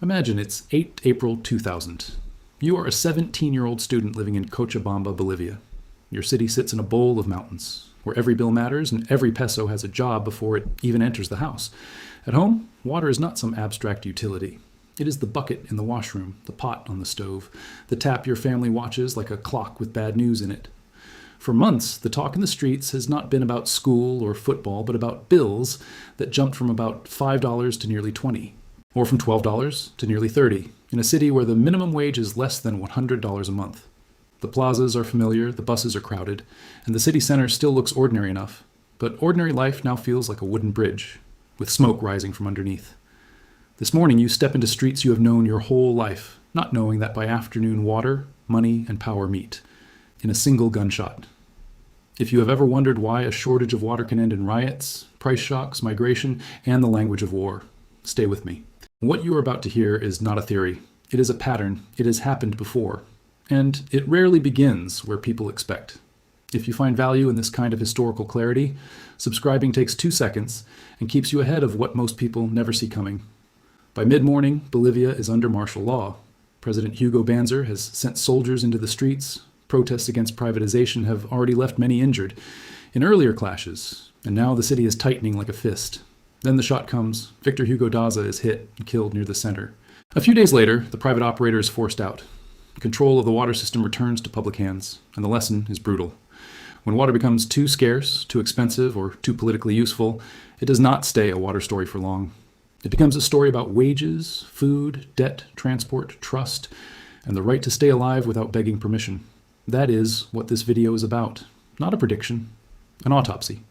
Imagine it's 8 April 2000. You are a 17-year-old student living in Cochabamba, Bolivia. Your city sits in a bowl of mountains, where every bill matters and every peso has a job before it even enters the house. At home, water is not some abstract utility. It is the bucket in the washroom, the pot on the stove, the tap your family watches like a clock with bad news in it. For months, the talk in the streets has not been about school or football, but about bills that jumped from about $5 to nearly $20, or from $12 to nearly $30, in a city where the minimum wage is less than $100 a month. The plazas are familiar, the buses are crowded, and the city center still looks ordinary enough, but ordinary life now feels like a wooden bridge, with smoke rising from underneath. This morning, you step into streets you have known your whole life, not knowing that by afternoon water, money, and power meet, in a single gunshot. If you have ever wondered why a shortage of water can end in riots, price shocks, migration, and the language of war, stay with me. What you are about to hear is not a theory. It is a pattern. It has happened before. And it rarely begins where people expect. If you find value in this kind of historical clarity, subscribing takes 2 seconds and keeps you ahead of what most people never see coming. By mid-morning, Bolivia is under martial law. President Hugo Banzer has sent soldiers into the streets. Protests against privatization have already left many injured in earlier clashes, and now the city is tightening like a fist. Then the shot comes. Victor Hugo Daza is hit and killed near the center. A few days later, the private operator is forced out. Control of the water system returns to public hands, and the lesson is brutal. When water becomes too scarce, too expensive, or too politically useful, it does not stay a water story for long. It becomes a story about wages, food, debt, transport, trust, and the right to stay alive without begging permission. That is what this video is about. Not a prediction, an autopsy.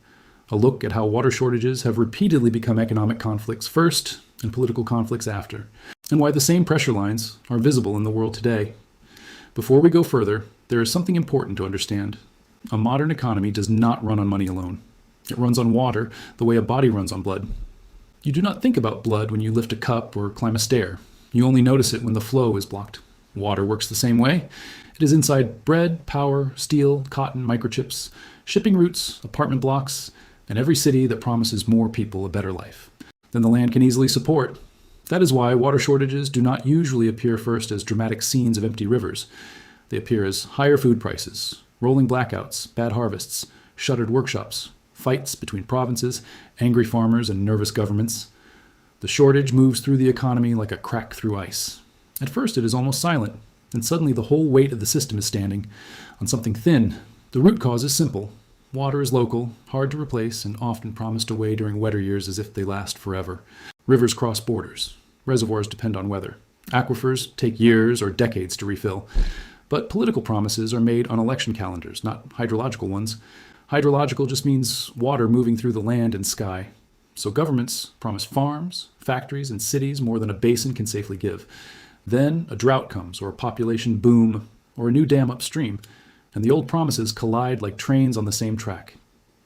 A look at how water shortages have repeatedly become economic conflicts first and political conflicts after, and why the same pressure lines are visible in the world today. Before we go further, there is something important to understand. A modern economy does not run on money alone. It runs on water the way a body runs on blood. You do not think about blood when you lift a cup or climb a stair. You only notice it when the flow is blocked. Water works the same way. It is inside bread, power, steel, cotton, microchips, shipping routes, apartment blocks, and every city that promises more people a better life than the land can easily support. That is why water shortages do not usually appear first as dramatic scenes of empty rivers. They appear as higher food prices, rolling blackouts, bad harvests, shuttered workshops, fights between provinces, angry farmers, and nervous governments. The shortage moves through the economy like a crack through ice. At first it is almost silent, and suddenly the whole weight of the system is standing on something thin. The root cause is simple. Water is local, hard to replace, and often promised away during wetter years as if they last forever. Rivers cross borders. Reservoirs depend on weather. Aquifers take years or decades to refill. But political promises are made on election calendars, not hydrological ones. Hydrological just means water moving through the land and sky. So governments promise farms, factories, and cities more than a basin can safely give. Then a drought comes, or a population boom, or a new dam upstream, and the old promises collide like trains on the same track.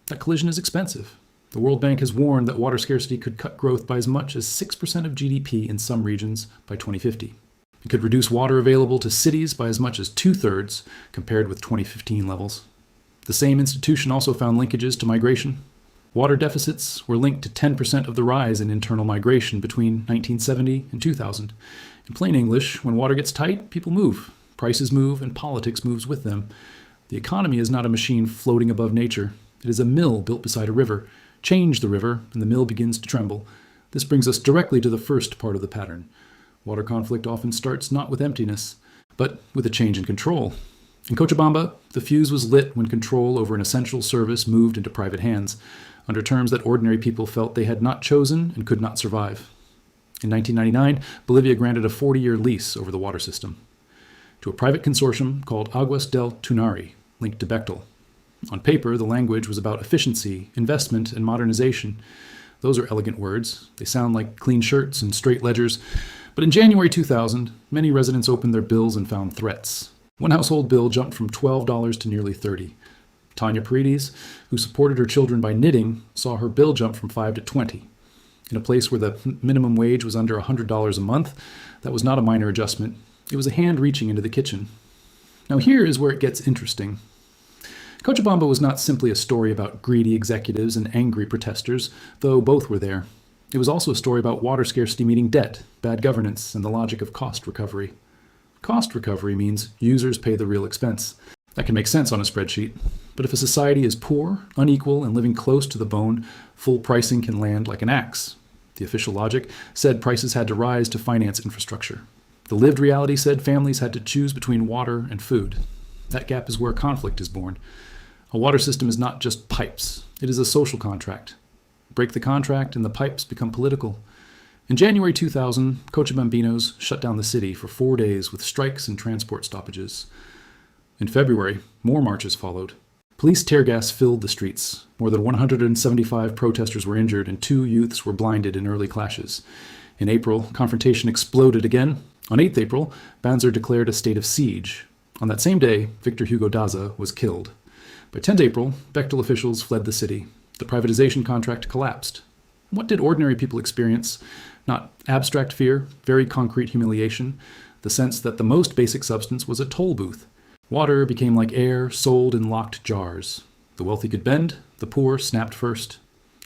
That collision is expensive. The World Bank has warned that water scarcity could cut growth by as much as 6% of GDP in some regions by 2050. It could reduce water available to cities by as much as 2/3 compared with 2015 levels. The same institution also found linkages to migration. Water deficits were linked to 10% of the rise in internal migration between 1970 and 2000. In plain English, when water gets tight, people move. Prices move, and politics moves with them. The economy is not a machine floating above nature. It is a mill built beside a river. Change the river, and the mill begins to tremble. This brings us directly to the first part of the pattern. Water conflict often starts not with emptiness, but with a change in control. In Cochabamba, the fuse was lit when control over an essential service moved into private hands, under terms that ordinary people felt they had not chosen and could not survive. In 1999, Bolivia granted a 40-year lease over the water system to a private consortium called Aguas del Tunari, linked to Bechtel. On paper, the language was about efficiency, investment, and modernization. Those are elegant words. They sound like clean shirts and straight ledgers. But in January 2000, many residents opened their bills and found threats. One household bill jumped from $12 to nearly $30. Tanya Paredes, who supported her children by knitting, saw her bill jump from $5 to $20. In a place where the minimum wage was under $100 a month, that was not a minor adjustment. It was a hand reaching into the kitchen. Now here is where it gets interesting. Cochabamba was not simply a story about greedy executives and angry protesters, though both were there. It was also a story about water scarcity meeting debt, bad governance, and the logic of cost recovery. Cost recovery means users pay the real expense. That can make sense on a spreadsheet, but if a society is poor, unequal, and living close to the bone, full pricing can land like an axe. The official logic said prices had to rise to finance infrastructure. The lived reality said families had to choose between water and food. That gap is where conflict is born. A water system is not just pipes. It is a social contract. Break the contract and the pipes become political. In January 2000, Cochabambinos shut down the city for 4 days with strikes and transport stoppages. In February, more marches followed. Police tear gas filled the streets. More than 175 protesters were injured and 2 youths were blinded in early clashes. In April, confrontation exploded again. On 8th April, Banzer declared a state of siege. On that same day, Victor Hugo Daza was killed. By 10th April, Bechtel officials fled the city. The privatization contract collapsed. What did ordinary people experience? Not abstract fear, very concrete humiliation, the sense that the most basic substance was a toll booth. Water became like air sold in locked jars. The wealthy could bend, the poor snapped first.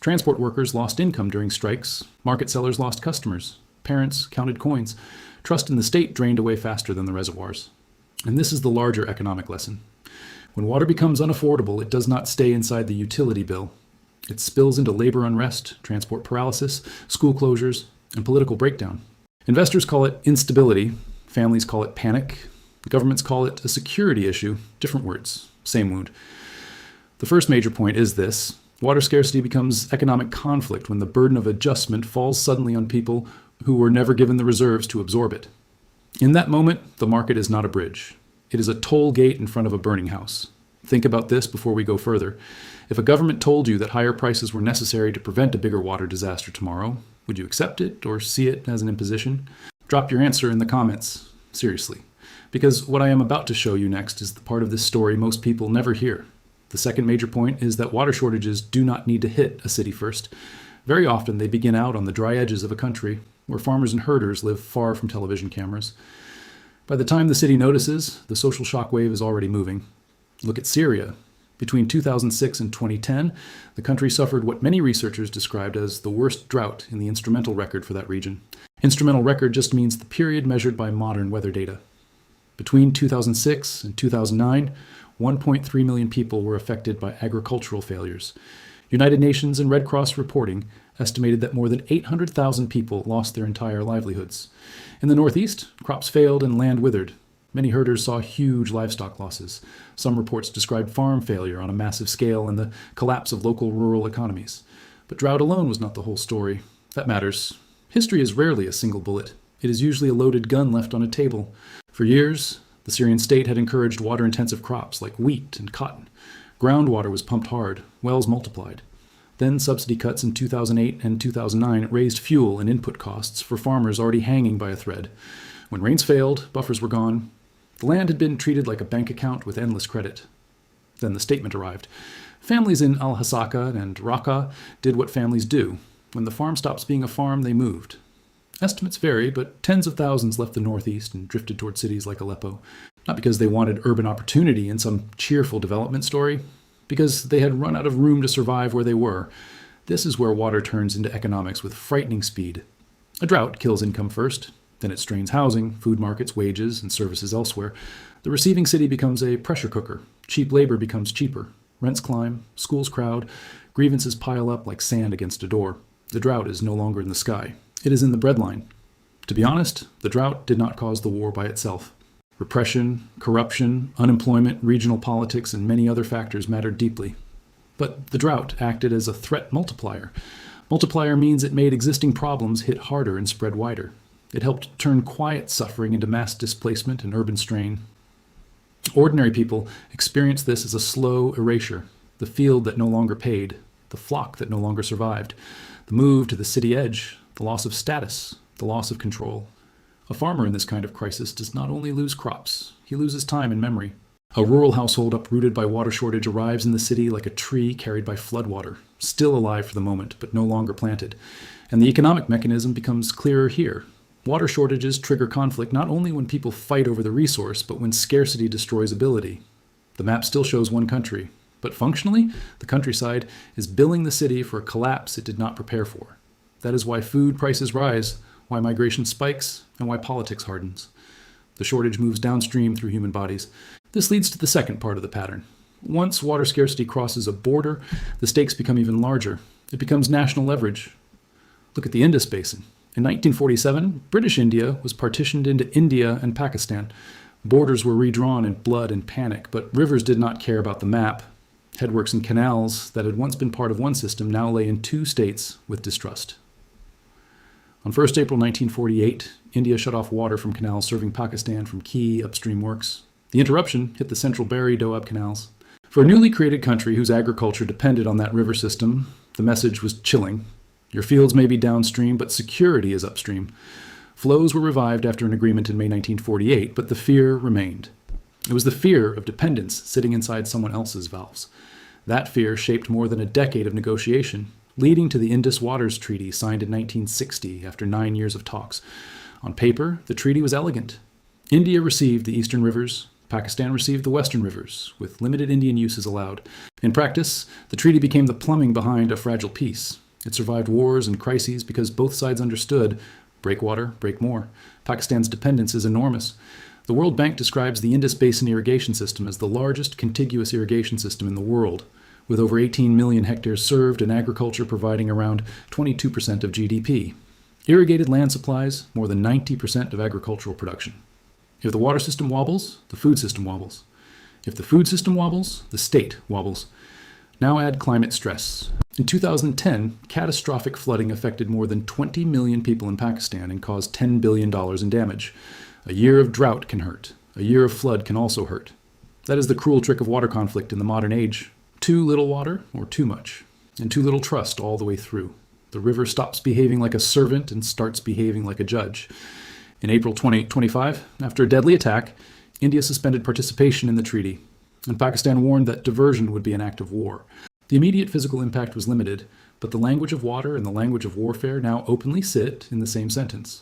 Transport workers lost income during strikes. Market sellers lost customers. Parents counted coins. Trust in the state drained away faster than the reservoirs. And this is the larger economic lesson. When water becomes unaffordable, it does not stay inside the utility bill. It spills into labor unrest, transport paralysis, school closures, and political breakdown. Investors call it instability. Families call it panic. Governments call it a security issue. Different words, same wound. The first major point is this. Water scarcity becomes economic conflict when the burden of adjustment falls suddenly on people who were never given the reserves to absorb it. In that moment, the market is not a bridge. It is a toll gate in front of a burning house. Think about this before we go further. If a government told you that higher prices were necessary to prevent a bigger water disaster tomorrow, would you accept it or see it as an imposition? Drop your answer in the comments. Seriously. Because what I am about to show you next is the part of this story most people never hear. The second major point is that water shortages do not need to hit a city first. Very often they begin out on the dry edges of a country where farmers and herders live far from television cameras. By the time the city notices, the social shockwave is already moving. Look at Syria. Between 2006 and 2010, the country suffered what many researchers described as the worst drought in the instrumental record for that region. Instrumental record just means the period measured by modern weather data. Between 2006 and 2009, 1.3 million people were affected by agricultural failures. United Nations and Red Cross reporting estimated that more than 800,000 people lost their entire livelihoods. In the Northeast, crops failed and land withered. Many herders saw huge livestock losses. Some reports described farm failure on a massive scale and the collapse of local rural economies. But drought alone was not the whole story. That matters. History is rarely a single bullet. It is usually a loaded gun left on a table. For years, the Syrian state had encouraged water-intensive crops like wheat and cotton. Groundwater was pumped hard, wells multiplied. Then subsidy cuts in 2008 and 2009 raised fuel and input costs for farmers already hanging by a thread. When rains failed, buffers were gone. The land had been treated like a bank account with endless credit. Then the statement arrived. Families in Al-Hasaka and Raqqa did what families do. When the farm stops being a farm, they moved. Estimates vary, but tens of thousands left the Northeast and drifted toward cities like Aleppo. Not because they wanted urban opportunity in some cheerful development story, because they had run out of room to survive where they were. This is where water turns into economics with frightening speed. A drought kills income first, then it strains housing, food markets, wages, and services elsewhere. The receiving city becomes a pressure cooker. Cheap labor becomes cheaper. Rents climb, schools crowd, grievances pile up like sand against a door. The drought is no longer in the sky. It is in the breadline. To be honest, the drought did not cause the war by itself. Repression, corruption, unemployment, regional politics, and many other factors mattered deeply. But the drought acted as a threat multiplier. Multiplier means it made existing problems hit harder and spread wider. It helped turn quiet suffering into mass displacement and urban strain. Ordinary people experienced this as a slow erasure, the field that no longer paid, the flock that no longer survived, the move to the city edge, the loss of status, the loss of control. A farmer in this kind of crisis does not only lose crops, he loses time and memory. A rural household uprooted by water shortage arrives in the city like a tree carried by floodwater, still alive for the moment, but no longer planted. And the economic mechanism becomes clearer here. Water shortages trigger conflict not only when people fight over the resource, but when scarcity destroys ability. The map still shows one country, but functionally, the countryside is billing the city for a collapse it did not prepare for. That is why food prices rise, why migration spikes, and why politics hardens. The shortage moves downstream through human bodies. This leads to the second part of the pattern. Once water scarcity crosses a border, the stakes become even larger. It becomes national leverage. Look at the Indus Basin. In 1947, British India was partitioned into India and Pakistan. Borders were redrawn in blood and panic, but rivers did not care about the map. Headworks and canals that had once been part of one system now lay in two states with distrust. On 1st April 1948, India shut off water from canals serving Pakistan from key upstream works. The interruption hit the central Barry Doab canals. For a newly created country whose agriculture depended on that river system, the message was chilling. Your fields may be downstream, but security is upstream. Flows were revived after an agreement in May 1948, but the fear remained. It was the fear of dependence sitting inside someone else's valves. That fear shaped more than a decade of negotiation, leading to the Indus Waters Treaty signed in 1960 after 9 years of talks. On paper, the treaty was elegant. India received the eastern rivers, Pakistan received the western rivers, with limited Indian uses allowed. In practice, the treaty became the plumbing behind a fragile peace. It survived wars and crises because both sides understood, break water, break more. Pakistan's dependence is enormous. The World Bank describes the Indus Basin irrigation system as the largest contiguous irrigation system in the world, with over 18 million hectares served and agriculture providing around 22% of GDP. Irrigated land supplies more than 90% of agricultural production. If the water system wobbles, the food system wobbles. If the food system wobbles, the state wobbles. Now add climate stress. In 2010, catastrophic flooding affected more than 20 million people in Pakistan and caused $10 billion in damage. A year of drought can hurt. A year of flood can also hurt. That is the cruel trick of water conflict in the modern age. Too little water or too much, and too little trust all the way through. The river stops behaving like a servant and starts behaving like a judge. In April 2025, after a deadly attack, India suspended participation in the treaty, and Pakistan warned that diversion would be an act of war. The immediate physical impact was limited, but the language of water and the language of warfare now openly sit in the same sentence.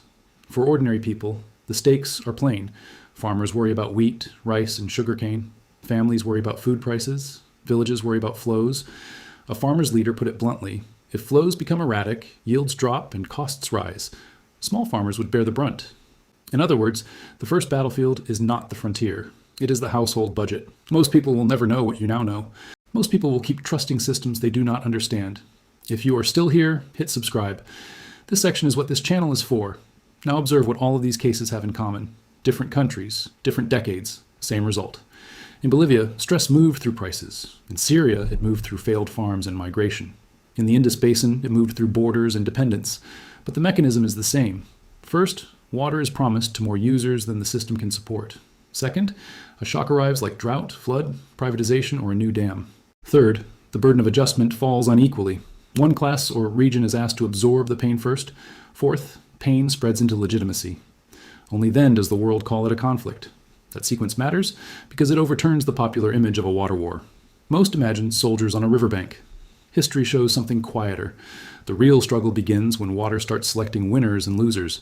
For ordinary people, the stakes are plain. Farmers worry about wheat, rice, and sugarcane. Families worry about food prices. Villages worry about flows. A farmer's leader put it bluntly: if flows become erratic, yields drop, and costs rise, small farmers would bear the brunt. In other words, the first battlefield is not the frontier. It is the household budget. Most people will never know what you now know. Most people will keep trusting systems they do not understand. If you are still here, hit subscribe. This section is what this channel is for. Now observe what all of these cases have in common. Different countries, different decades, same result. In Bolivia, stress moved through prices. In Syria, it moved through failed farms and migration. In the Indus Basin, it moved through borders and dependence. But the mechanism is the same. First, water is promised to more users than the system can support. Second, a shock arrives like drought, flood, privatization, or a new dam. Third, the burden of adjustment falls unequally. One class or region is asked to absorb the pain first. Fourth, pain spreads into legitimacy. Only then does the world call it a conflict. That sequence matters because it overturns the popular image of a water war. Most imagine soldiers on a riverbank. History shows something quieter. The real struggle begins when water starts selecting winners and losers.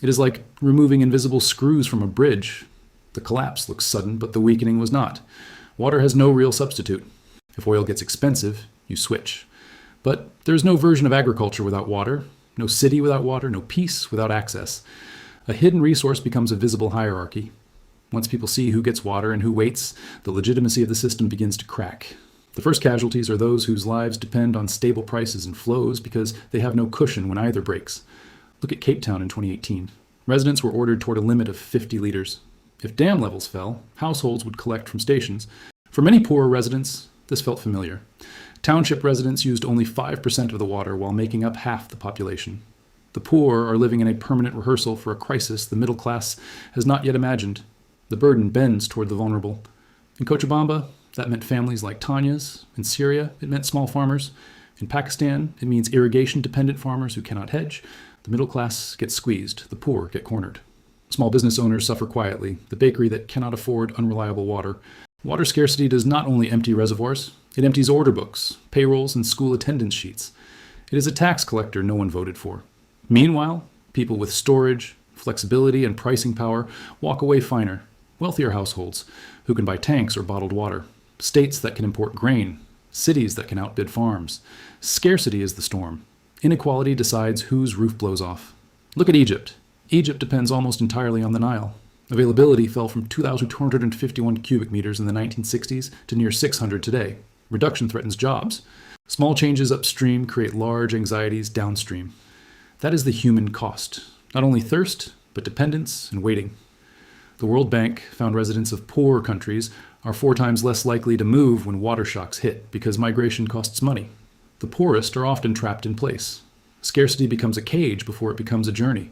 It is like removing invisible screws from a bridge. The collapse looks sudden, but the weakening was not. Water has no real substitute. If oil gets expensive, you switch. But there is no version of agriculture without water, no city without water, no peace without access. A hidden resource becomes a visible hierarchy. Once people see who gets water and who waits, the legitimacy of the system begins to crack. The first casualties are those whose lives depend on stable prices and flows because they have no cushion when either breaks. Look at Cape Town in 2018. Residents were ordered toward a limit of 50 liters. If dam levels fell, households would collect from stations. For many poorer residents, this felt familiar. Township residents used only 5% of the water while making up half the population. The poor are living in a permanent rehearsal for a crisis the middle class has not yet imagined. The burden bends toward the vulnerable. In Cochabamba, that meant families like Tanya's. In Syria, it meant small farmers. In Pakistan, it means irrigation-dependent farmers who cannot hedge. The middle class gets squeezed. The poor get cornered. Small business owners suffer quietly. The bakery that cannot afford unreliable water. Water scarcity does not only empty reservoirs, it empties order books, payrolls, and school attendance sheets. It is a tax collector no one voted for. Meanwhile, people with storage, flexibility, and pricing power walk away finer. Wealthier households who can buy tanks or bottled water. States that can import grain. Cities that can outbid farms. Scarcity is the storm. Inequality decides whose roof blows off. Look at Egypt. Egypt depends almost entirely on the Nile. Availability fell from 2,251 cubic meters in the 1960s to near 600 today. Reduction threatens jobs. Small changes upstream create large anxieties downstream. That is the human cost. Not only thirst, but dependence and waiting. The World Bank found residents of poorer countries are 4 times less likely to move when water shocks hit because migration costs money. The poorest are often trapped in place. Scarcity becomes a cage before it becomes a journey.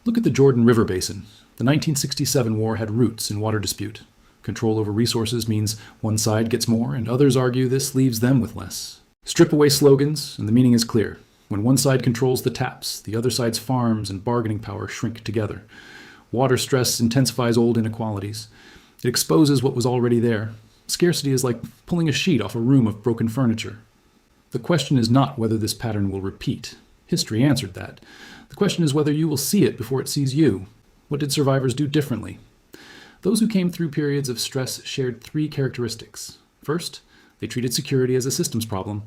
Look at the Jordan River Basin. The 1967 war had roots in water dispute. Control over resources means one side gets more, and others argue this leaves them with less. Strip away slogans, and the meaning is clear. When one side controls the taps, the other side's farms and bargaining power shrink together. Water stress intensifies old inequalities. It exposes what was already there. Scarcity is like pulling a sheet off a room of broken furniture. The question is not whether this pattern will repeat. History answered that. The question is whether you will see it before it sees you. What did survivors do differently? Those who came through periods of stress shared 3 characteristics. First, they treated security as a systems problem.